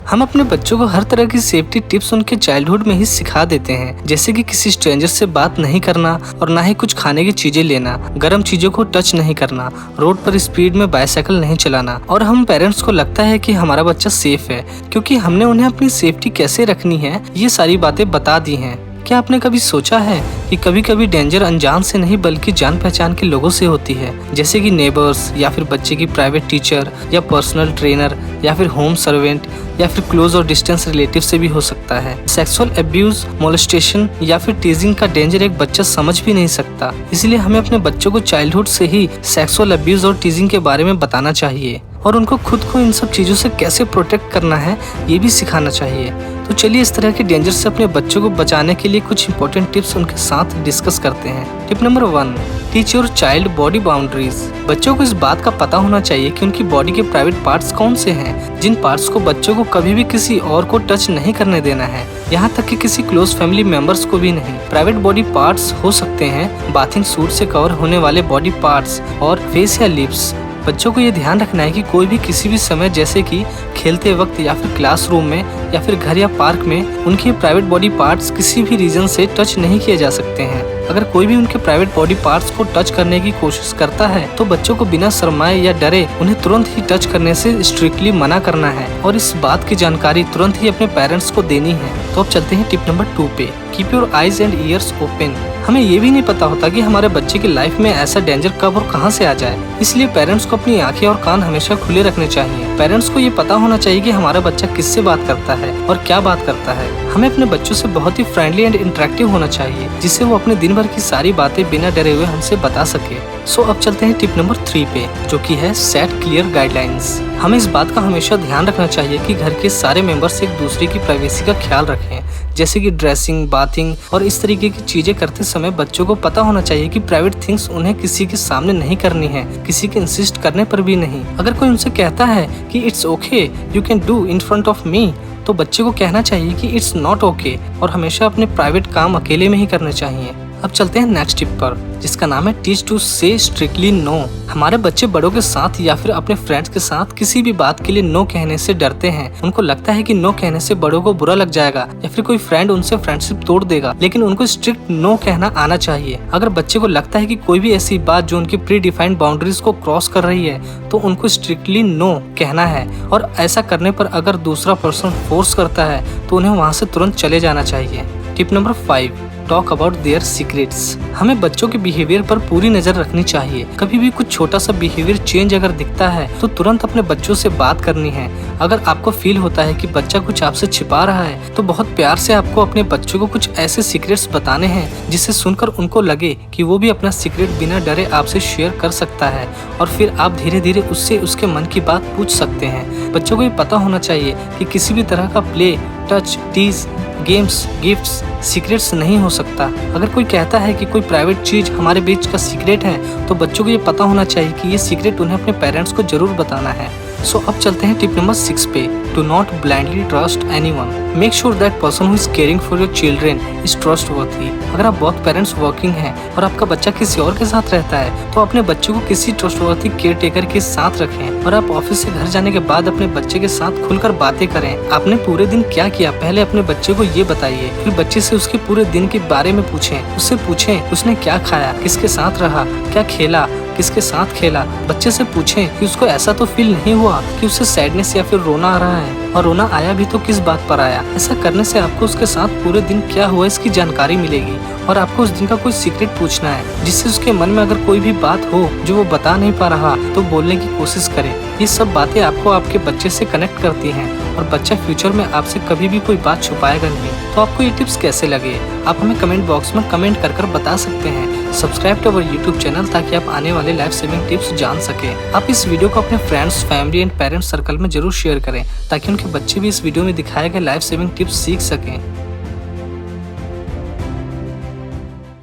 हम अपने बच्चों को हर तरह की सेफ्टी टिप्स उनके चाइल्डहुड में ही सिखा देते हैं, जैसे कि किसी स्ट्रेंजर से बात नहीं करना और ना ही कुछ खाने की चीजें लेना, गर्म चीजों को टच नहीं करना, रोड पर स्पीड में बाइसाइकिल नहीं चलाना। और हम पेरेंट्स को लगता है कि हमारा बच्चा सेफ है क्योंकि हमने उन्हें अपनी सेफ्टी कैसे रखनी है ये सारी बातें बता दी हैं। क्या आपने कभी सोचा है कि कभी कभी डेंजर अनजान से नहीं बल्कि जान पहचान के लोगों से होती है, जैसे कि नेबर्स या फिर बच्चे की प्राइवेट टीचर या पर्सनल ट्रेनर या फिर होम सर्वेंट या फिर क्लोज और डिस्टेंस रिलेटिव से भी हो सकता है। सेक्सुअल अब्यूज, मोलेस्टेशन या फिर टीजिंग का डेंजर एक बच्चा समझ भी नहीं सकता, इसलिए हमें अपने बच्चों को चाइल्डहुड से ही सेक्सुअल अब्यूज और टीजिंग के बारे में बताना चाहिए और उनको खुद को इन सब चीजों से कैसे प्रोटेक्ट करना है ये भी सिखाना चाहिए। तो चलिए इस तरह के डेंजर से अपने बच्चों को बचाने के लिए कुछ इंपॉर्टेंट टिप्स उनके साथ डिस्कस करते हैं। Tip number 1, teach your child body boundaries. बच्चों को इस बात का पता होना चाहिए कि उनकी बॉडी के प्राइवेट पार्ट्स कौन से हैं, जिन पार्ट्स को बच्चों को कभी भी किसी और को टच नहीं करने देना है, यहाँ तक कि किसी क्लोज फैमिली मेंबर्स को भी नहीं। प्राइवेट बॉडी पार्ट्स हो सकते हैं बाथिंग सूट से कवर होने वाले बॉडी पार्ट्स और फेस या लिप्स। बच्चों को ये ध्यान रखना है कि कोई भी किसी भी समय, जैसे कि खेलते वक्त या फिर क्लासरूम में या फिर घर या पार्क में, उनके प्राइवेट बॉडी पार्ट्स किसी भी रीजन से टच नहीं किए जा सकते हैं। अगर कोई भी उनके प्राइवेट बॉडी पार्ट्स को टच करने की कोशिश करता है तो बच्चों को बिना शर्माए या डरे उन्हें तुरंत ही टच करने से स्ट्रिक्टली मना करना है और इस बात की जानकारी तुरंत ही अपने पेरेंट्स को देनी है। तो अब चलते हैं टिप नंबर 2 पे, keep your eyes and years open. हमें ये भी नहीं पता होता कि हमारे बच्चे की लाइफ में ऐसा डेंजर कब और कहां से आ जाए, इसलिए पेरेंट्स को अपनी आंखें और कान हमेशा खुले रखने चाहिए। पेरेंट्स को ये पता होना चाहिए कि हमारा बच्चा किससे बात करता है और क्या बात करता है। हमें अपने बच्चों से बहुत ही फ्रेंडली एंड इंटरेक्टिव होना चाहिए, जिससे वो अपने दिन भर की सारी बातें बिना डरे हुए हमसे बता सके। सो अब चलते हैं टिप नंबर 3 पे, जो कि है सेट क्लियर गाइडलाइंस। हमें इस बात का हमेशा ध्यान रखना चाहिए कि घर के सारे मेंबर्स एक दूसरे की प्राइवेसी का ख्याल रखें, जैसे कि ड्रेसिंग, बाथिंग और इस तरीके की चीजें करते समय बच्चों को पता होना चाहिए कि प्राइवेट थिंग्स उन्हें किसी के सामने नहीं करनी है, किसी के इंसिस्ट करने पर भी नहीं। अगर कोई उनसे कहता है कि it's okay, you can do in front of me, तो बच्चे को कहना चाहिए कि इट्स नॉट ओके और हमेशा अपने प्राइवेट काम अकेले में ही करने चाहिए। अब चलते हैं नेक्स्ट टिप पर, जिसका नाम है टीच टू से स्ट्रिक्टली नो। हमारे बच्चे बड़ों के साथ या फिर अपने फ्रेंड्स के साथ किसी भी बात के लिए नो कहने से डरते हैं। उनको लगता है कि नो कहने से बड़ों को बुरा लग जाएगा या फिर कोई फ्रेंड उनसे फ्रेंडशिप तोड़ देगा, लेकिन उनको स्ट्रिक्ट नो कहना आना चाहिए। अगर बच्चे को लगता है कि कोई भी ऐसी बात जो उनकी प्री डिफाइंड बाउंड्रीज को क्रॉस कर रही है तो उनको स्ट्रिक्टली नो कहना है, और ऐसा करने पर अगर दूसरा पर्सन फोर्स करता है तो उन्हें वहाँ से तुरंत चले जाना चाहिए। Tip number 5, talk about their secrets. हमें बच्चों के बिहेवियर पर पूरी नजर रखनी चाहिए। कभी भी कुछ छोटा सा बिहेवियर चेंज अगर दिखता है तो तुरंत अपने बच्चों से बात करनी है। अगर आपको फील होता है कि बच्चा कुछ आपसे छिपा रहा है तो बहुत प्यार से आपको अपने बच्चों को कुछ ऐसे सीक्रेट्स बताने हैं जिससे सुनकर उनको लगे कि वो भी अपना सीक्रेट बिना डरे आपसे शेयर कर सकता है, और फिर आप धीरे धीरे उससे उसके मन की बात पूछ सकते हैं। बच्चों को ये पता होना चाहिए कि किसी भी तरह का play, touch, tease, games, gifts secrets नहीं हो सकता। अगर कोई कहता है कि कोई प्राइवेट चीज हमारे बीच का सीक्रेट है तो बच्चों को ये पता होना चाहिए कि ये सीक्रेट उन्हें अपने पेरेंट्स को जरूर बताना है। सो अब चलते हैं टिप नंबर 6 पे, do not blindly trust anyone. Make sure that person who is caring for your children is trustworthy. अगर आप बहुत पेरेंट्स वर्किंग हैं और आपका बच्चा किसी और के साथ रहता है तो अपने बच्चे को किसी ट्रस्टवर्थी केयर टेकर के साथ रखें, और आप ऑफिस से घर जाने के बाद अपने बच्चे के साथ खुलकर बातें करें। आपने पूरे दिन क्या किया पहले अपने बच्चे को ये बताइए, फिर बच्चे से उसके पूरे दिन के बारे में पूछें। उससे पूछें उसने क्या खाया, किसके साथ रहा, क्या खेला, किसके साथ खेला। बच्चे से पूछें कि उसको ऐसा तो फील नहीं हुआ कि उसे सैडनेस या फिर रोना आ रहा है, और रोना आया भी तो किस बात पर आया। ऐसा करने से आपको उसके साथ पूरे दिन क्या हुआ इसकी जानकारी मिलेगी, और आपको उस दिन का कोई सीक्रेट पूछना है जिससे उसके मन में अगर कोई भी बात हो जो वो बता नहीं पा रहा तो बोलने की कोशिश करे। ये सब बातें आपको आपके बच्चे से कनेक्ट करती हैं और बच्चा फ्यूचर में आपसे कभी भी कोई बात छुपाएगा नहीं। तो आपको ये टिप्स कैसे लगे आप हमें कमेंट बॉक्स में कमेंट कर बता सकते हैं। Subscribe to our YouTube channel ताकि आप आने वाले लाइफ सेविंग टिप्स जान सके। आप इस वीडियो को अपने friends, family and parents circle में जरूर शेयर करें ताकि उनके बच्चे भी इस वीडियो में दिखाए गए लाइफ सेविंग टिप्स सीख सकें।